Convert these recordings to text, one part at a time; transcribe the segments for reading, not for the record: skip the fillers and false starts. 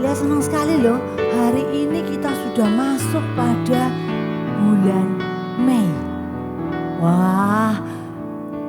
Saya senang sekali loh, hari ini kita sudah masuk pada bulan Mei. Wah,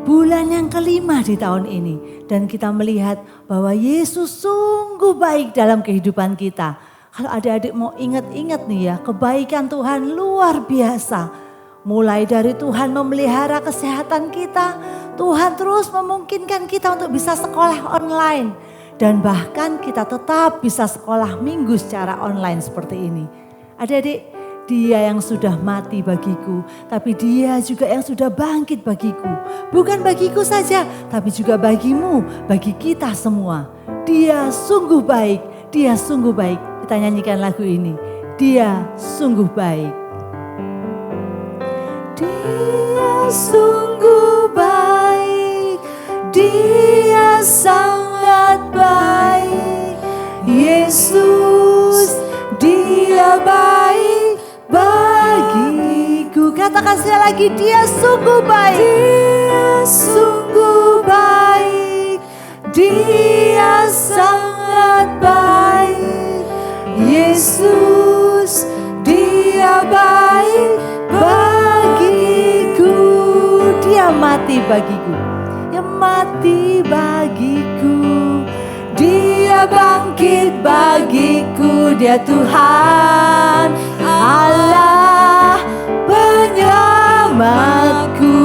bulan yang kelima di tahun ini. Dan kita melihat bahwa Yesus sungguh baik dalam kehidupan kita. Kalau adik-adik mau ingat-ingat nih ya, kebaikan Tuhan luar biasa. Mulai dari Tuhan memelihara kesehatan kita, Tuhan terus memungkinkan kita untuk bisa sekolah online. Dan bahkan kita tetap bisa sekolah minggu secara online seperti ini. Adik-adik, Dia yang sudah mati bagiku, tapi Dia juga yang sudah bangkit bagiku. Bukan bagiku saja, tapi juga bagimu, bagi kita semua. Dia sungguh baik, Dia sungguh baik. Kita nyanyikan lagu ini. Dia sungguh baik. Dia sungguh baik, Dia sangat baik. Yesus, Dia baik bagiku. Katakan sekali lagi, Dia sungguh baik. Dia sungguh baik, Dia sangat baik. Yesus, Dia baik bagiku. Dia mati bagiku, Dia mati bagiku. Dia bangkit bagiku, Dia Tuhan Allah penyelamatku.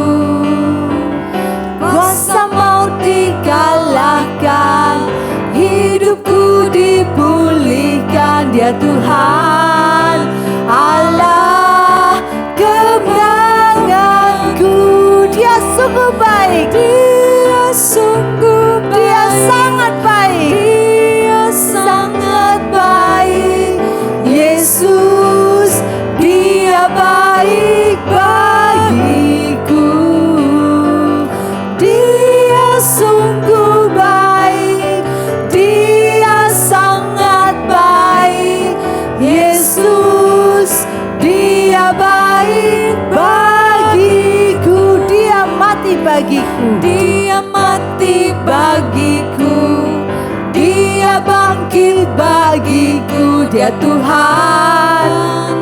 Kuasa maut dikalahkan, hidupku dipulihkan. Dia Tuhan Allah kemenanganku. Dia sungguh baik, Dia sungguh baik, Dia sangat baik, Dia sangat baik. Yesus, Dia baik bagiku. Dia sungguh baik, Dia sangat baik. Yesus, Dia baik bagiku. Dia mati bagiku, Dia mati bagiku. Dia bangkit bagiku. Dia Tuhan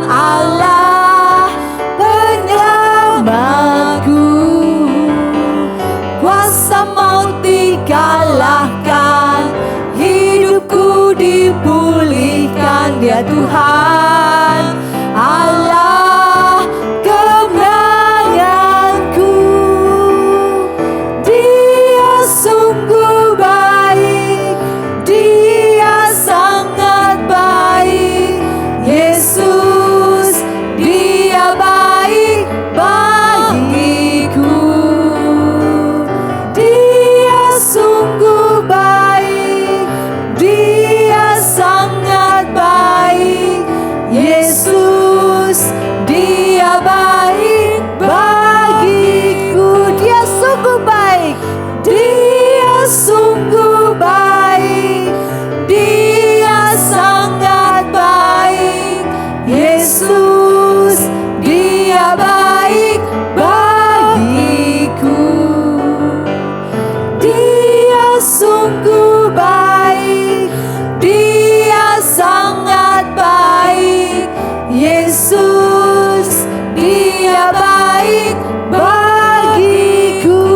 Allah penyelamatku. Kuasa maut dikalahkan, hidupku dipulihkan. Dia Tuhan Allah kemenanganku. Dia sungguh baik, Dia sangat baik. Yesus, Dia baik bagiku. Dia sungguh baik, Dia sangat baik. Yesus, Dia baik bagiku. Dia sungguh baik, Dia sungguh baik, Dia sangat baik. Yesus, Dia baik bagiku. Dia sungguh baik, Dia sangat baik. Yesus, Dia baik bagiku.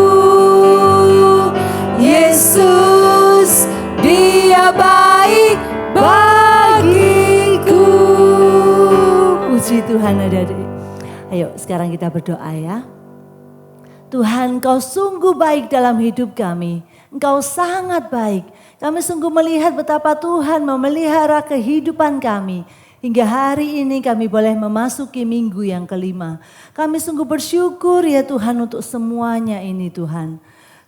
Yesus, Dia baik bagiku. Puji Tuhan, adik-adik. Ayo sekarang kita berdoa ya. Tuhan, Engkau sungguh baik dalam hidup kami. Engkau sangat baik. Kami sungguh melihat betapa Tuhan memelihara kehidupan kami. Hingga hari ini kami boleh memasuki minggu yang kelima. Kami sungguh bersyukur ya Tuhan untuk semuanya ini Tuhan.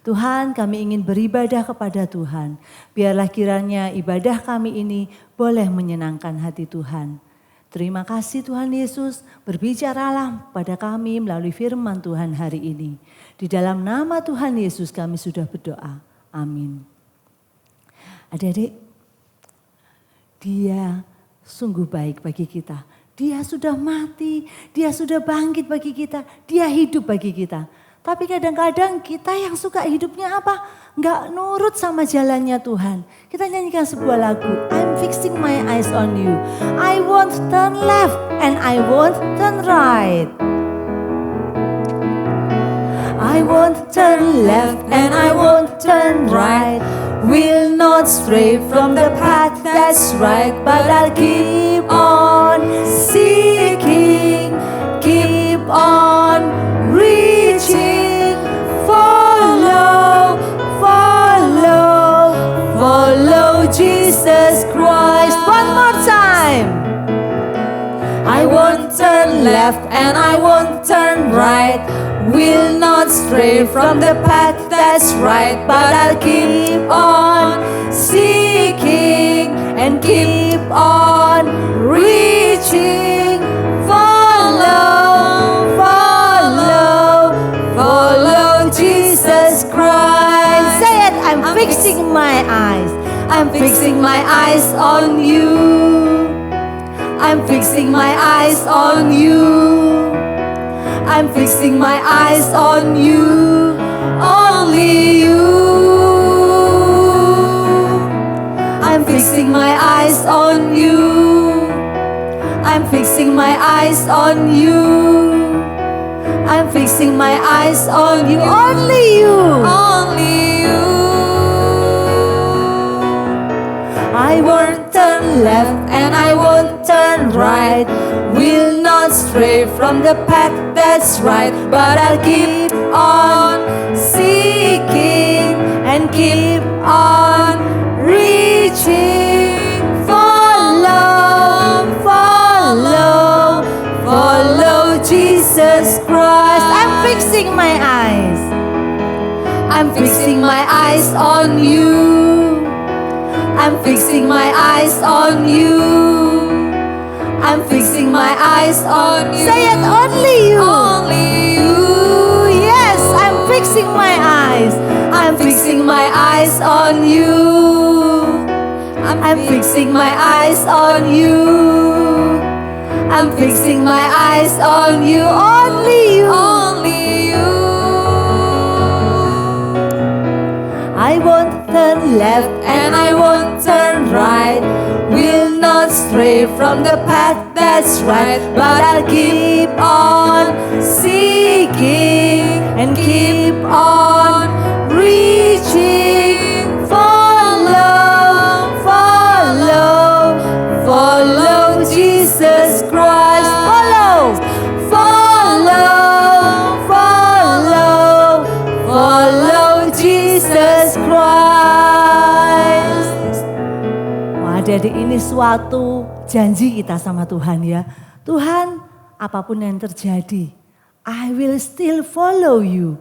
Tuhan, kami ingin beribadah kepada Tuhan. Biarlah kiranya ibadah kami ini boleh menyenangkan hati Tuhan. Terima kasih Tuhan Yesus, berbicaralah pada kami melalui firman Tuhan hari ini. Di dalam nama Tuhan Yesus kami sudah berdoa. Amin. Adik-adik, Dia sungguh baik bagi kita. Dia sudah mati, Dia sudah bangkit bagi kita, Dia hidup bagi kita. Tapi kadang-kadang kita yang suka hidupnya apa? Nggak nurut sama jalannya Tuhan. Kita nyanyikan sebuah lagu. I'm fixing my eyes on you. I won't turn left and I won't turn right. I won't turn left and I won't turn right. Will not stray from the path that's right, but I'll keep on seeking, keep on reaching. Follow, follow, follow Jesus Christ. One more time. I won't turn left and I won't turn right. Will not stray from the path that's right, but I'll keep on seeking and keep on reaching. Follow, follow, follow Jesus Christ. Say it, I'm fixing my eyes. I'm fixing my eyes on you. I'm fixing my eyes on you. I'm fixing my eyes on you, only you. I'm fixing my eyes on you. I'm fixing my eyes on you. I'm fixing my eyes on you, only you. Only you. I won't turn left and I won't turn right. Will not stray from the path that's right, but I'll keep on seeking and keep on reaching. Follow, follow, follow Jesus Christ. I'm fixing my eyes. I'm fixing my eyes on you. I'm fixing my eyes on you. I'm fixing my eyes on you. Say it, only you. Only you. Yes, I'm fixing my eyes. I'm fixing my eyes on you. I'm fixing my eyes on you. I'm fixing my eyes on you. Only you. Only you. I won't turn left and I won't turn right. Will not stray from the path that's right, but I'll keep on seeking and keep on reaching. Follow, follow, follow Jesus Christ. Follow, follow, follow, follow Jesus Christ. Jadi ini suatu janji kita sama Tuhan ya. Tuhan, apapun yang terjadi, I will still follow you.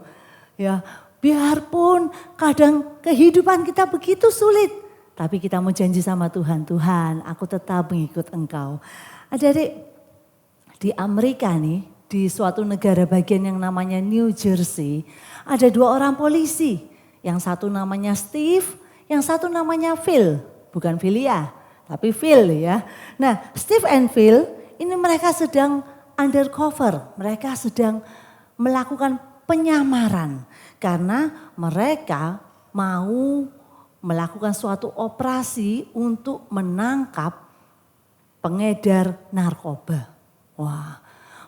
Ya, biarpun kadang kehidupan kita begitu sulit, tapi kita mau janji sama Tuhan, Tuhan, aku tetap mengikut Engkau. Adik-adik, di Amerika nih, di suatu negara bagian yang namanya New Jersey, ada 2 orang polisi. Yang satu namanya Steve, yang satu namanya Phil. Bukan Philia, tapi Phil ya. Nah, Steve and Phil ini mereka sedang undercover. Mereka sedang melakukan penyamaran. Karena mereka mau melakukan suatu operasi untuk menangkap pengedar narkoba. Wah,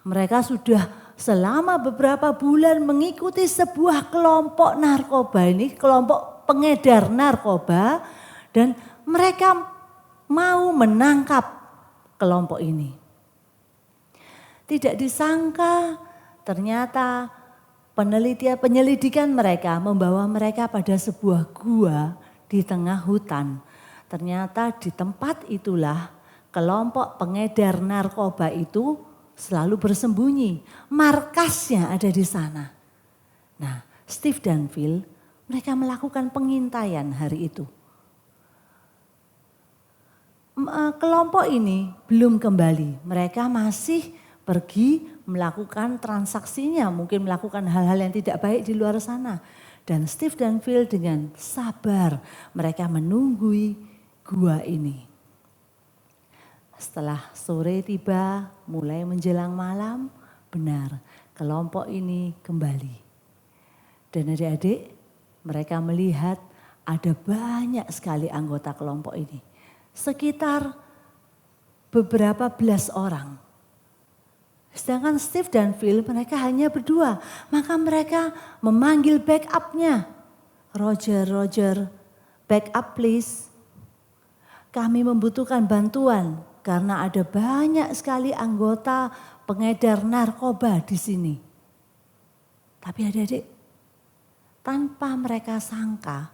mereka sudah selama beberapa bulan mengikuti sebuah kelompok narkoba ini, kelompok pengedar narkoba, dan mereka mau menangkap kelompok ini. Tidak disangka ternyata penyelidikan mereka membawa mereka pada sebuah gua di tengah hutan. Ternyata di tempat itulah kelompok pengedar narkoba itu selalu bersembunyi. Markasnya ada di sana. Nah, Steve dan Phil mereka melakukan pengintaian hari itu. Kelompok ini belum kembali, mereka masih pergi melakukan transaksinya, mungkin melakukan hal-hal yang tidak baik di luar sana. Dan Steve dan Phil dengan sabar mereka menunggui gua ini. Setelah sore tiba, mulai menjelang malam, benar kelompok ini kembali. Dan adik-adik, mereka melihat ada banyak sekali anggota kelompok ini. Sekitar beberapa belas orang. Sedangkan Steve dan Phil mereka hanya berdua. Maka mereka memanggil backupnya. Roger, backup please. Kami membutuhkan bantuan karena ada banyak sekali anggota pengedar narkoba di sini. Tapi adik-adik, tanpa mereka sangka,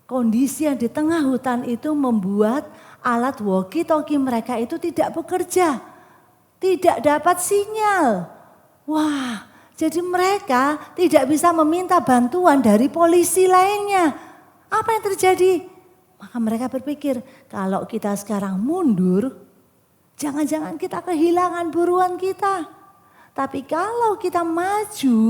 kondisi yang di tengah hutan itu membuat alat walkie-talkie mereka itu tidak bekerja. Tidak dapat sinyal. Wah, jadi mereka tidak bisa meminta bantuan dari polisi lainnya. Apa yang terjadi? Maka mereka berpikir, kalau kita sekarang mundur, jangan-jangan kita kehilangan buruan kita. Tapi kalau kita maju,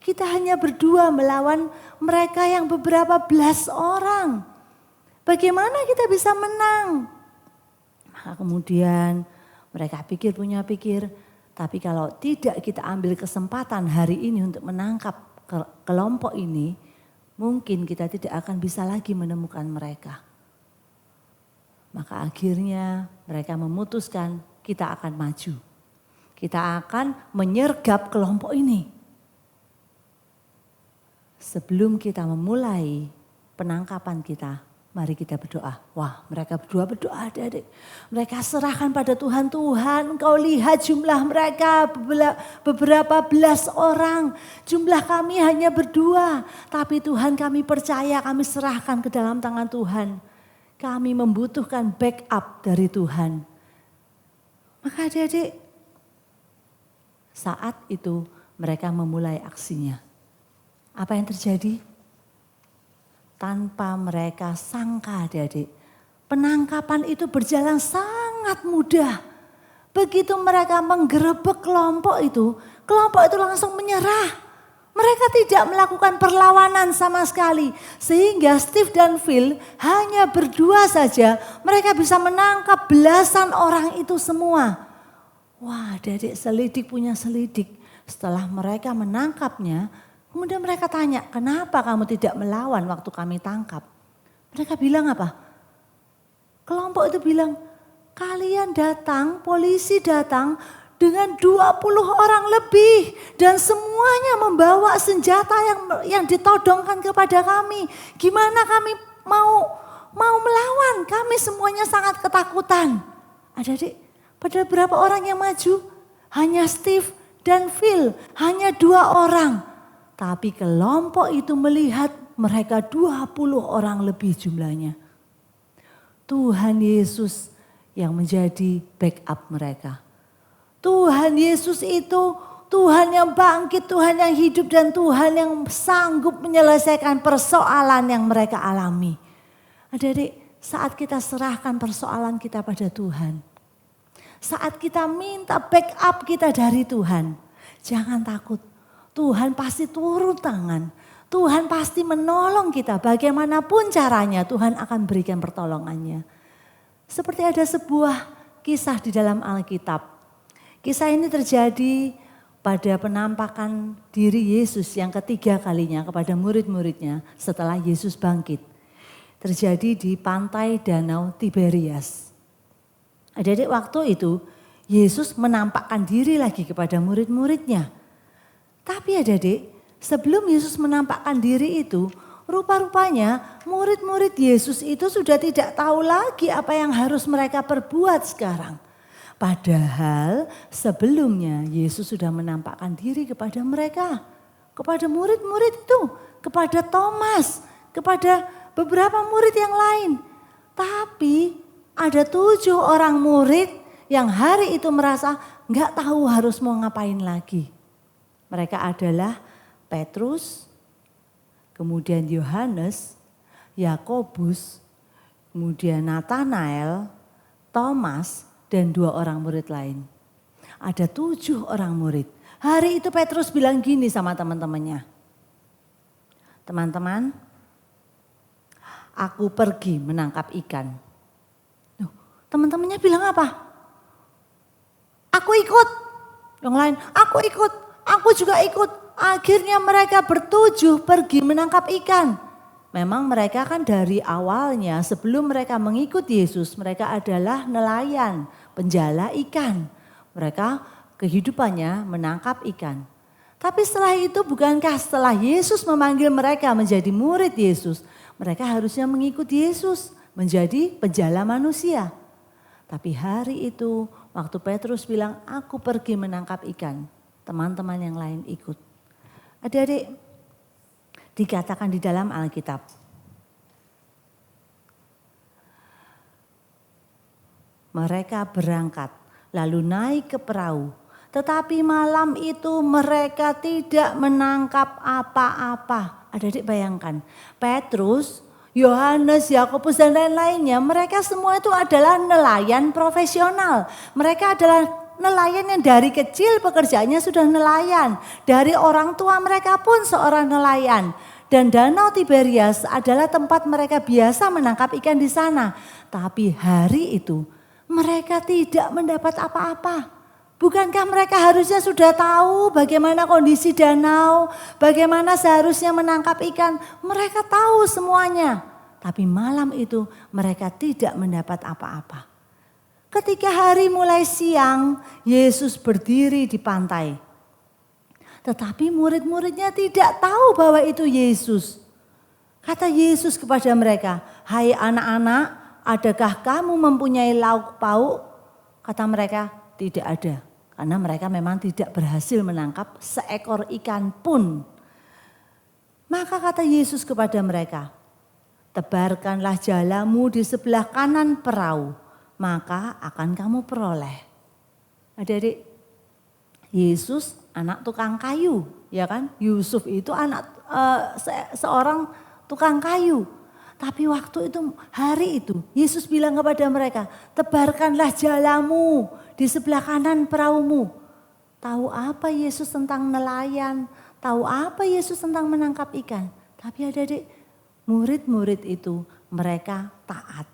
kita hanya berdua melawan mereka yang beberapa belas orang. Bagaimana kita bisa menang? Maka kemudian mereka pikir, tapi kalau tidak kita ambil kesempatan hari ini untuk menangkap kelompok ini, mungkin kita tidak akan bisa lagi menemukan mereka. Maka akhirnya mereka memutuskan kita akan maju. Kita akan menyergap kelompok ini. Sebelum kita memulai penangkapan kita, mari kita berdoa. Wah, mereka berdua berdoa adik-adik. Mereka serahkan pada Tuhan. Tuhan, Engkau lihat jumlah mereka beberapa belas orang. Jumlah kami hanya berdua. Tapi Tuhan, kami percaya, kami serahkan ke dalam tangan Tuhan. Kami membutuhkan backup dari Tuhan. Maka adik-adik, saat itu mereka memulai aksinya. Apa yang terjadi? Tanpa mereka sangka adik-adik, penangkapan itu berjalan sangat mudah. Begitu mereka menggerebek kelompok itu langsung menyerah. Mereka tidak melakukan perlawanan sama sekali. Sehingga Steve dan Phil hanya berdua saja, mereka bisa menangkap belasan orang itu semua. Wah, adik-adik, selidik punya selidik. Setelah mereka menangkapnya, kemudian mereka tanya, kenapa kamu tidak melawan waktu kami tangkap? Mereka bilang apa? Kelompok itu bilang, kalian datang, polisi datang dengan 20 orang lebih. Dan semuanya membawa senjata yang ditodongkan kepada kami. Gimana kami mau melawan? Kami semuanya sangat ketakutan. Adik-adik, pada berapa orang yang maju? Hanya Steve dan Phil, hanya 2 orang. Tapi kelompok itu melihat mereka 20 orang lebih jumlahnya. Tuhan Yesus yang menjadi backup mereka. Tuhan Yesus itu Tuhan yang bangkit, Tuhan yang hidup dan Tuhan yang sanggup menyelesaikan persoalan yang mereka alami. Adik-adik, saat kita serahkan persoalan kita pada Tuhan. Saat kita minta backup kita dari Tuhan, jangan takut. Tuhan pasti turun tangan. Tuhan pasti menolong kita. Bagaimanapun caranya Tuhan akan berikan pertolongannya. Seperti ada sebuah kisah di dalam Alkitab. Kisah ini terjadi pada penampakan diri Yesus yang ketiga kalinya kepada murid-muridnya setelah Yesus bangkit. Terjadi di pantai Danau Tiberias. Adik-adik, waktu itu Yesus menampakkan diri lagi kepada murid-muridnya. Tapi adik-adik, sebelum Yesus menampakkan diri itu, rupa-rupanya murid-murid Yesus itu sudah tidak tahu lagi apa yang harus mereka perbuat sekarang. Padahal sebelumnya Yesus sudah menampakkan diri kepada mereka, kepada murid-murid itu, kepada Thomas, kepada beberapa murid yang lain. Tapi ada 7 orang murid yang hari itu merasa nggak tahu harus mau ngapain lagi. Mereka adalah Petrus, kemudian Yohanes, Yakobus, kemudian Nathanael, Thomas, dan 2 orang murid lain. Ada 7 orang murid. Hari itu Petrus bilang gini sama teman-temannya. Teman-teman, aku pergi menangkap ikan. Teman-temannya bilang apa? Aku ikut. Yang lain, aku ikut. Aku juga ikut. akhirnya mereka bertujuh pergi menangkap ikan. Memang mereka kan dari awalnya sebelum mereka mengikut Yesus, mereka adalah nelayan, penjala ikan. Mereka kehidupannya menangkap ikan. Tapi setelah itu bukankah setelah Yesus memanggil mereka menjadi murid Yesus, mereka harusnya mengikut Yesus menjadi penjala manusia. Tapi hari itu waktu Petrus bilang, aku pergi menangkap ikan, teman-teman yang lain ikut. Adik-adik, dikatakan di dalam Alkitab, mereka berangkat lalu naik ke perahu. Tetapi malam itu mereka tidak menangkap apa-apa. Adik-adik bayangkan, Petrus, Yohanes, Yakobus dan lain-lainnya, mereka semua itu adalah nelayan profesional. Mereka adalah nelayan yang dari kecil pekerjaannya sudah nelayan. Dari orang tua mereka pun seorang nelayan. Dan Danau Tiberias adalah tempat mereka biasa menangkap ikan di sana. Tapi hari itu mereka tidak mendapat apa-apa. Bukankah mereka harusnya sudah tahu bagaimana kondisi danau, bagaimana seharusnya menangkap ikan? Mereka tahu semuanya. Tapi malam itu mereka tidak mendapat apa-apa. Ketika hari mulai siang, Yesus berdiri di pantai. Tetapi murid-muridnya tidak tahu bahwa itu Yesus. Kata Yesus kepada mereka, hai anak-anak, adakah kamu mempunyai lauk pauk? Kata mereka, tidak ada. Karena mereka memang tidak berhasil menangkap seekor ikan pun. Maka kata Yesus kepada mereka, tebarkanlah jalamu di sebelah kanan perahu, maka akan kamu peroleh. Adik-adik, Yesus anak tukang kayu, ya kan? Yusuf itu anak seorang tukang kayu. Tapi waktu itu, hari itu, Yesus bilang kepada mereka, tebarkanlah jalamu di sebelah kanan perahumu. Tahu apa Yesus tentang nelayan? Tahu apa Yesus tentang menangkap ikan? Tapi adik-adik, murid-murid itu mereka taat.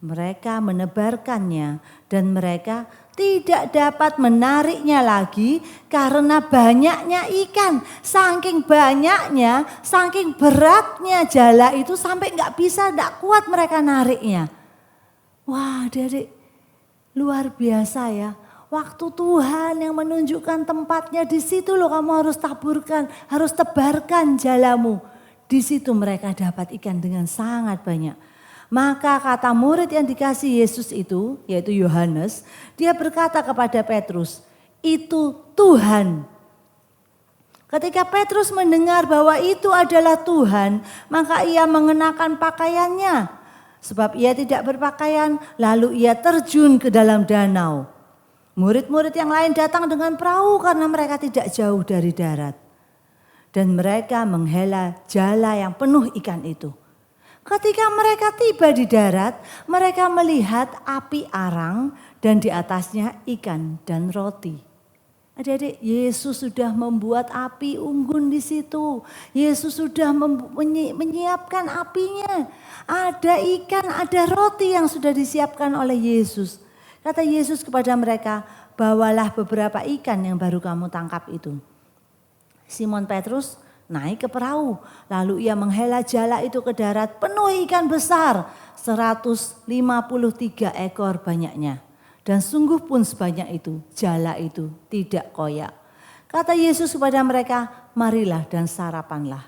Mereka menebarkannya dan mereka tidak dapat menariknya lagi karena banyaknya ikan. Saking banyaknya, saking beratnya jala itu sampai gak kuat mereka nariknya. Wah, adik-adik, luar biasa ya. Waktu Tuhan yang menunjukkan tempatnya, di situ loh kamu harus taburkan, harus tebarkan jalamu. Di situ mereka dapat ikan dengan sangat banyak. Maka kata murid yang dikasih Yesus itu, yaitu Yohanes, dia berkata kepada Petrus, itu Tuhan. Ketika Petrus mendengar bahwa itu adalah Tuhan, maka ia mengenakan pakaiannya. Sebab ia tidak berpakaian, lalu ia terjun ke dalam danau. Murid-murid yang lain datang dengan perahu karena mereka tidak jauh dari darat. Dan mereka menghela jala yang penuh ikan itu. Ketika mereka tiba di darat, mereka melihat api arang dan di atasnya ikan dan roti. Adik-adik, Yesus sudah membuat api unggun di situ. Yesus sudah menyiapkan apinya. Ada ikan, ada roti yang sudah disiapkan oleh Yesus. Kata Yesus kepada mereka, bawalah beberapa ikan yang baru kamu tangkap itu. Simon Petrus naik ke perahu, lalu ia menghela jala itu ke darat penuh ikan besar, 153 ekor banyaknya. Dan sungguh pun sebanyak itu, jala itu tidak koyak. Kata Yesus kepada mereka, marilah dan sarapanlah.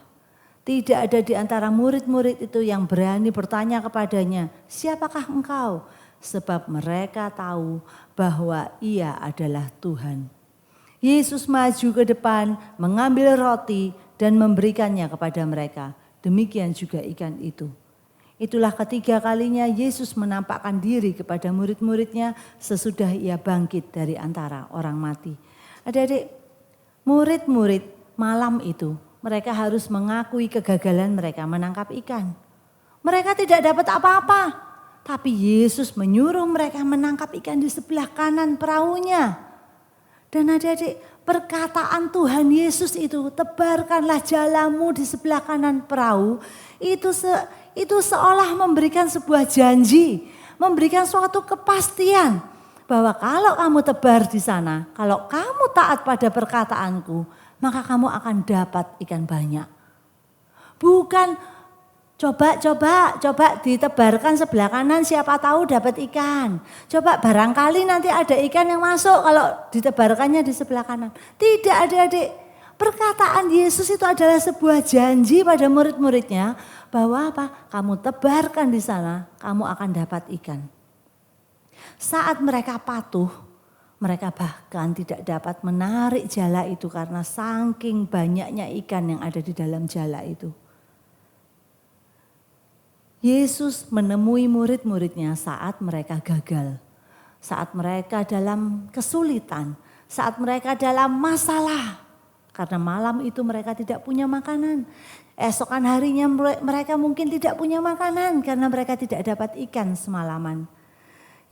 Tidak ada di antara murid-murid itu yang berani bertanya kepadanya, siapakah engkau? Sebab mereka tahu bahwa ia adalah Tuhan. Yesus maju ke depan, mengambil roti dan memberikannya kepada mereka. Demikian juga ikan itu. Itulah ketiga kalinya Yesus menampakkan diri kepada murid-muridnya sesudah ia bangkit dari antara orang mati. Adik-adik, murid-murid malam itu mereka harus mengakui kegagalan mereka menangkap ikan. Mereka tidak dapat apa-apa, tapi Yesus menyuruh mereka menangkap ikan di sebelah kanan perahunya. Dan adik-adik, perkataan Tuhan Yesus itu, tebarkanlah jalamu di sebelah kanan perahu, itu seolah memberikan sebuah janji, memberikan suatu kepastian bahwa kalau kamu tebar di sana, kalau kamu taat pada perkataanku, maka kamu akan dapat ikan banyak. Bukan coba ditebarkan sebelah kanan, siapa tahu dapat ikan. Coba barangkali nanti ada ikan yang masuk kalau ditebarkannya di sebelah kanan. Tidak, adik-adik. Perkataan Yesus itu adalah sebuah janji pada murid-muridnya bahwa apa? Kamu tebarkan di sana, kamu akan dapat ikan. Saat mereka patuh, mereka bahkan tidak dapat menarik jala itu karena saking banyaknya ikan yang ada di dalam jala itu. Yesus menemui murid-muridnya saat mereka gagal, saat mereka dalam kesulitan, saat mereka dalam masalah. Karena malam itu mereka tidak punya makanan. Esokan harinya mereka mungkin tidak punya makanan karena mereka tidak dapat ikan semalaman.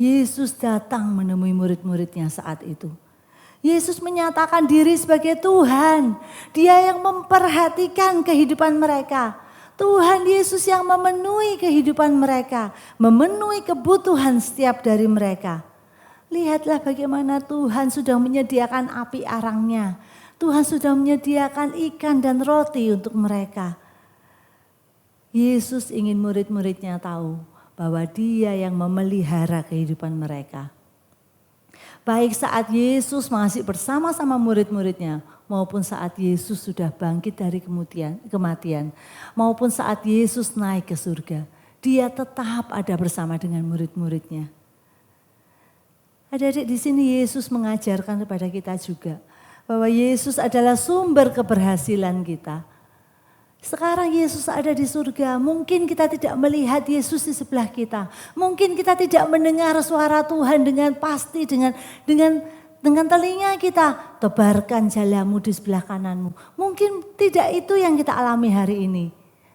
Yesus datang menemui murid-muridnya saat itu. Yesus menyatakan diri sebagai Tuhan. Dia yang memperhatikan kehidupan mereka. Tuhan Yesus yang memenuhi kehidupan mereka. Memenuhi kebutuhan setiap dari mereka. Lihatlah bagaimana Tuhan sudah menyediakan api arangnya. Tuhan sudah menyediakan ikan dan roti untuk mereka. Yesus ingin murid-muridnya tahu bahwa Dia yang memelihara kehidupan mereka. Baik saat Yesus masih bersama-sama murid-muridnya, maupun saat Yesus sudah bangkit dari kematian, maupun saat Yesus naik ke surga, Dia tetap ada bersama dengan murid-muridnya. Adik-adik, di sini Yesus mengajarkan kepada kita juga bahwa Yesus adalah sumber keberhasilan kita. Sekarang Yesus ada di surga, mungkin kita tidak melihat Yesus di sebelah kita. Mungkin kita tidak mendengar suara Tuhan dengan pasti, dengan telinga kita. Tebarkan jalamu di sebelah kananmu. Mungkin tidak itu yang kita alami hari ini.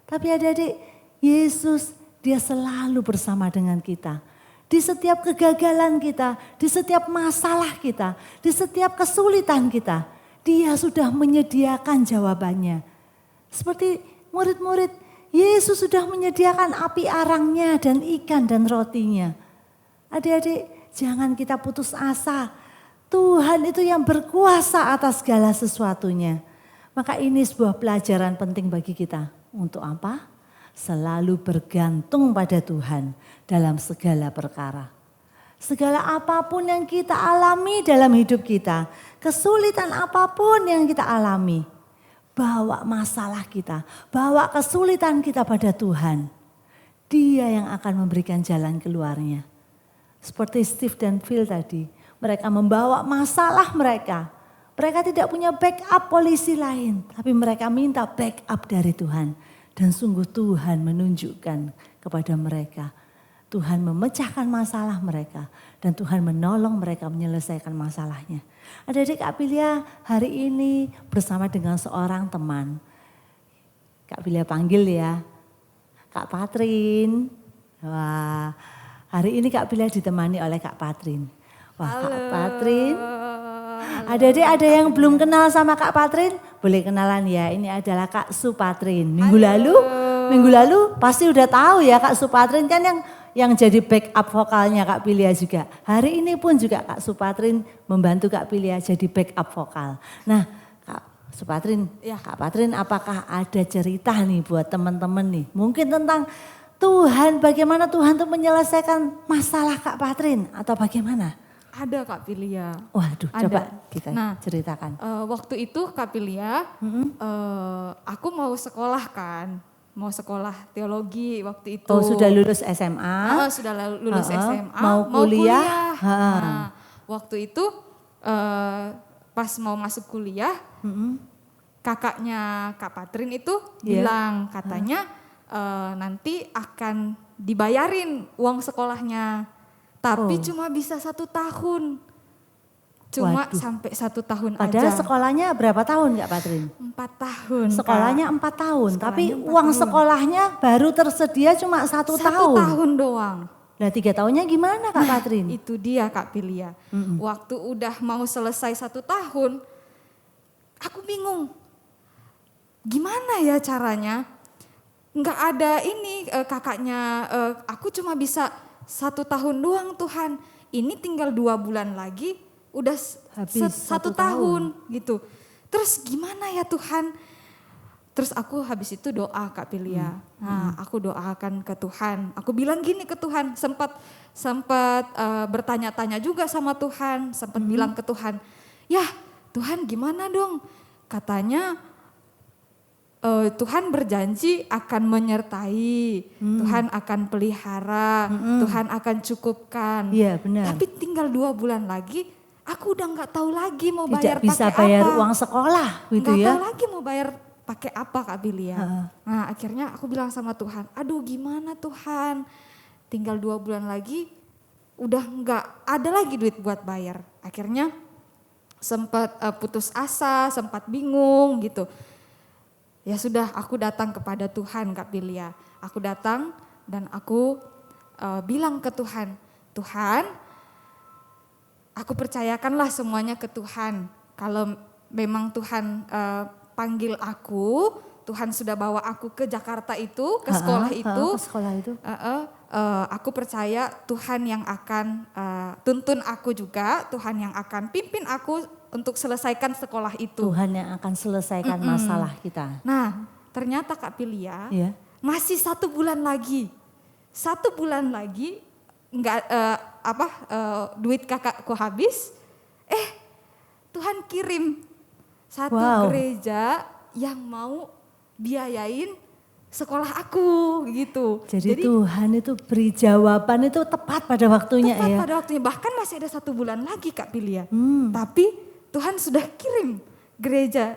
Tapi adik-adik, Yesus Dia selalu bersama dengan kita. Di setiap kegagalan kita, di setiap masalah kita, di setiap kesulitan kita, Dia sudah menyediakan jawabannya. Seperti murid-murid, Yesus sudah menyediakan api arangnya dan ikan dan rotinya. Adik-adik, jangan kita putus asa. Tuhan itu yang berkuasa atas segala sesuatunya. Maka ini sebuah pelajaran penting bagi kita. Untuk apa? Selalu bergantung pada Tuhan dalam segala perkara. Segala apapun yang kita alami dalam hidup kita, kesulitan apapun yang kita alami, bawa masalah kita, bawa kesulitan kita pada Tuhan. Dia yang akan memberikan jalan keluarnya. Seperti Steve dan Phil tadi, mereka membawa masalah mereka. Mereka tidak punya backup polisi lain, tapi mereka minta backup dari Tuhan. Dan sungguh Tuhan menunjukkan kepada mereka. Tuhan memecahkan masalah mereka. Dan Tuhan menolong mereka menyelesaikan masalahnya. Adik-adik, Kak Pilia hari ini bersama dengan seorang teman. Kak Pilia panggil ya, Kak Patrin. Wah, hari ini Kak Pilia ditemani oleh Kak Patrin. Wah, halo. Kak Patrin. Adik-adik, ada yang belum kenal sama Kak Patrin? Boleh kenalan ya, ini adalah Kak Supatrin. Minggu lalu pasti udah tahu ya Kak Supatrin kan yang jadi backup vokalnya Kak Pilia juga. Hari ini pun juga Kak Supatrin membantu Kak Pilia jadi backup vokal. Nah Kak Supatrin, ya Kak Patrin, apakah ada cerita nih buat teman-teman nih? Mungkin tentang Tuhan, bagaimana Tuhan tuh menyelesaikan masalah Kak Patrin atau bagaimana? Ada Kak Pilia. Waduh, ada. Coba kita ceritakan. Waktu itu Kak Pilia, aku mau sekolah kan. Mau sekolah teologi waktu itu. Oh, sudah lulus SMA? Sudah lulus SMA. Mau kuliah? Nah, waktu itu pas mau masuk kuliah, kakaknya Kak Patrin itu bilang katanya nanti akan dibayarin uang sekolahnya. Tapi cuma bisa 1 tahun. Cuma sampai 1 tahun aja. Padahal sekolahnya berapa tahun Kak Patrin? 4 tahun. Sekolahnya 4 tahun. Tapi uang sekolahnya baru tersedia cuma 1 tahun. 1 tahun doang. Nah 3 tahunnya gimana Kak Patrin? Itu dia Kak Pilia. Waktu udah mau selesai 1 tahun, aku bingung. Gimana ya caranya? Nggak ada ini kakaknya, aku cuma bisa 1 tahun doang Tuhan. ini tinggal 2 bulan lagi udah Habis 1 tahun gitu. Terus gimana ya Tuhan? Terus aku habis itu doa Kak Pilia. Nah, aku doakan ke Tuhan. Aku bilang gini ke Tuhan, sempat bertanya-tanya juga sama Tuhan, sempat bilang ke Tuhan, "Ya, Tuhan gimana dong?" Katanya Tuhan berjanji akan menyertai, Tuhan akan pelihara, Tuhan akan cukupkan. Iya, benar. Tapi tinggal 2 bulan lagi, aku udah nggak tahu lagi mau Tidak bayar bisa pakai bayar apa. uang sekolah gitu Nggak ya. tahu lagi mau bayar pakai apa Kak Bilia. Nah akhirnya aku bilang sama Tuhan, aduh gimana Tuhan, tinggal 2 bulan lagi, udah nggak ada lagi duit buat bayar. Akhirnya sempat putus asa, sempat bingung gitu. Ya sudah, aku datang kepada Tuhan Kak Bilia. Aku datang dan aku bilang ke Tuhan, Tuhan, aku percayakanlah semuanya ke Tuhan. Kalau memang Tuhan panggil aku, Tuhan sudah bawa aku ke Jakarta itu, ke sekolah itu. Ke sekolah itu. Aku percaya Tuhan yang akan tuntun aku juga, Tuhan yang akan pimpin aku untuk selesaikan sekolah itu. Tuhan yang akan selesaikan masalah kita. Nah, ternyata Kak Pilia, Iya. masih 1 bulan lagi. 1 bulan lagi enggak duit kakakku habis. Tuhan kirim satu gereja yang mau biayain sekolah aku gitu. Jadi Tuhan itu beri jawaban itu tepat pada waktunya tepat ya. pada waktunya, bahkan masih ada 1 bulan lagi Kak Pilia. Tapi Tuhan sudah kirim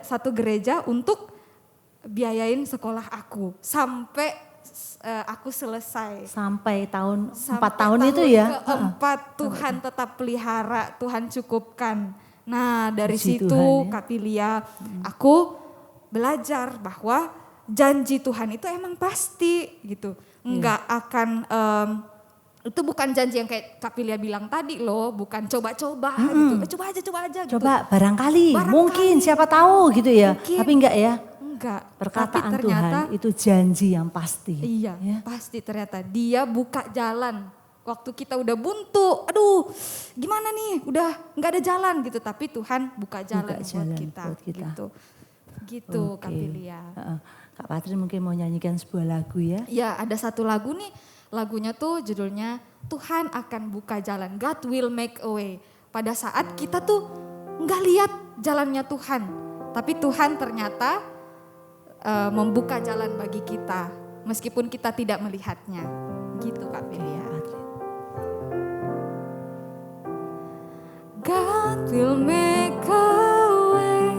satu gereja untuk biayain sekolah aku sampai aku selesai. Sampai 4 Sampai tahun itu ya. keempat Tuhan tetap pelihara, Tuhan cukupkan. Nah dari Puji situ Tuhan, ya. Kak Pilia, aku belajar bahwa janji Tuhan itu emang pasti gitu. Enggak akan, itu bukan janji yang kayak Kak Pilia bilang tadi loh, bukan coba-coba gitu. Coba aja gitu. Coba barangkali, mungkin siapa tahu gitu ya. Mungkin. Tapi enggak ya. Enggak. Perkataan tapi ternyata, Tuhan itu janji yang pasti. Iya, Ya. pasti ternyata dia buka jalan. Waktu kita udah buntu, aduh gimana nih, udah nggak ada jalan gitu. Tapi Tuhan buka jalan, buat kita. Gitu Kak Pilia. Kak Patri mungkin mau nyanyikan sebuah lagu ya. Ya ada satu lagu nih, lagunya tuh judulnya Tuhan akan buka jalan, God will make a way. Pada saat kita tuh nggak lihat jalannya Tuhan, tapi Tuhan ternyata membuka jalan bagi kita, meskipun kita tidak melihatnya. Gitu Kak Pilia. God will make a way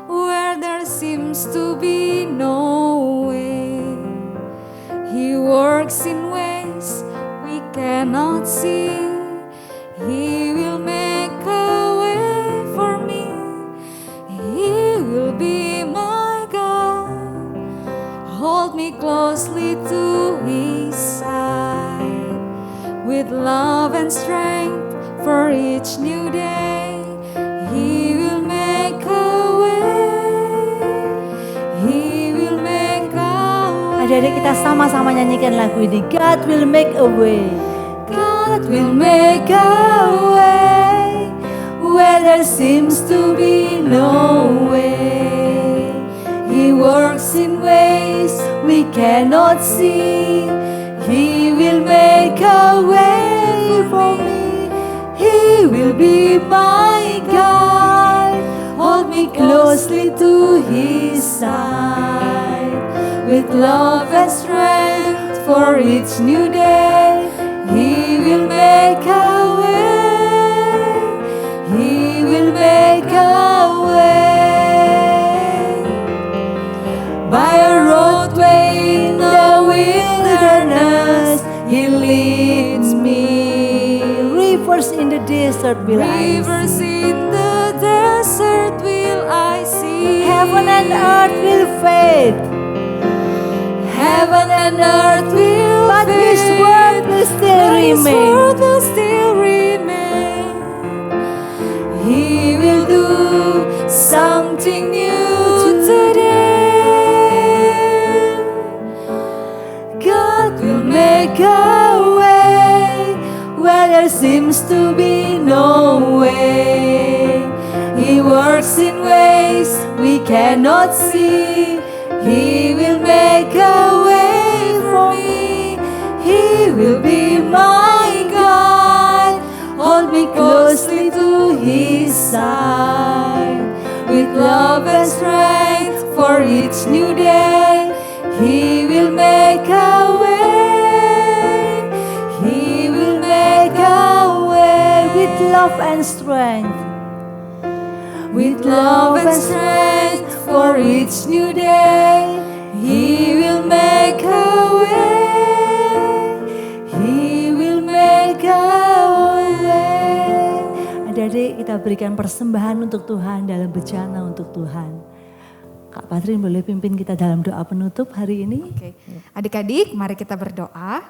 where there seems to be no way. He works in ways we cannot see. He will make a way for me. He will be my God. Hold me closely to His side with love and strength. For each new day, He will make a way. He will make a way. Adik-adik kita sama-sama nyanyikan lagu ini. God will make a way. God will make a way where there seems to be no way. He works in ways we cannot see. He will make a way for me. He will be my guide. Hold me closely to His side with love and strength for each new day. He will make a way. He will make a way by a roadway in the wilderness. He leads me. Rivers in the desert will I Rivers see. in the desert will I see. Heaven and earth will fade. Heaven and earth will But fade. His word will still But His remain. word will still remain. He will do something new today. God will make a way where there seems seems to be no way. He works in ways we cannot see. He will make a way for me. He will be my guide. Hold me closely to His side. With love and strength for each new day, He will make a way. He will make a way. With love and strength. With love and strength for each new day, He will make a way. He will make a way. Adik-adik, kita berikan persembahan untuk Tuhan dalam bencana untuk Tuhan. Kak Patrin boleh pimpin kita dalam doa penutup hari ini? Oke. Adik-adik, mari kita berdoa.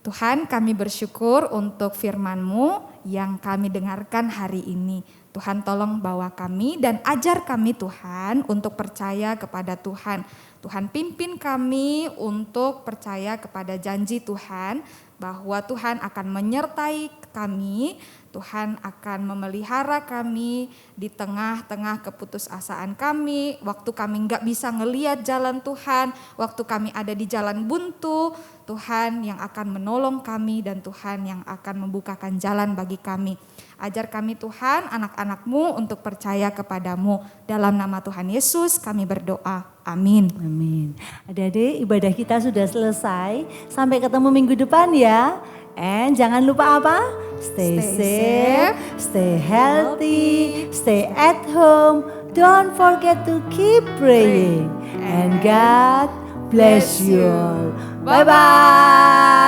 Tuhan, kami bersyukur untuk firman-Mu yang kami dengarkan hari ini. Tuhan, tolong bawa kami dan ajar kami Tuhan untuk percaya kepada Tuhan. Tuhan, pimpin kami untuk percaya kepada janji Tuhan bahwa Tuhan akan menyertai kami. Tuhan akan memelihara kami di tengah-tengah keputusasaan kami, waktu kami nggak bisa ngelihat jalan Tuhan, waktu kami ada di jalan buntu, Tuhan yang akan menolong kami dan Tuhan yang akan membukakan jalan bagi kami. Ajar kami Tuhan, anak-anak-Mu untuk percaya kepadamu. Dalam nama Tuhan Yesus kami berdoa. Amin. Amin. Adik-adik, ibadah kita sudah selesai. Sampai ketemu minggu depan ya. And jangan lupa apa? Stay safe, stay healthy, stay at home. Don't forget to keep praying. And God bless you all. Bye-bye.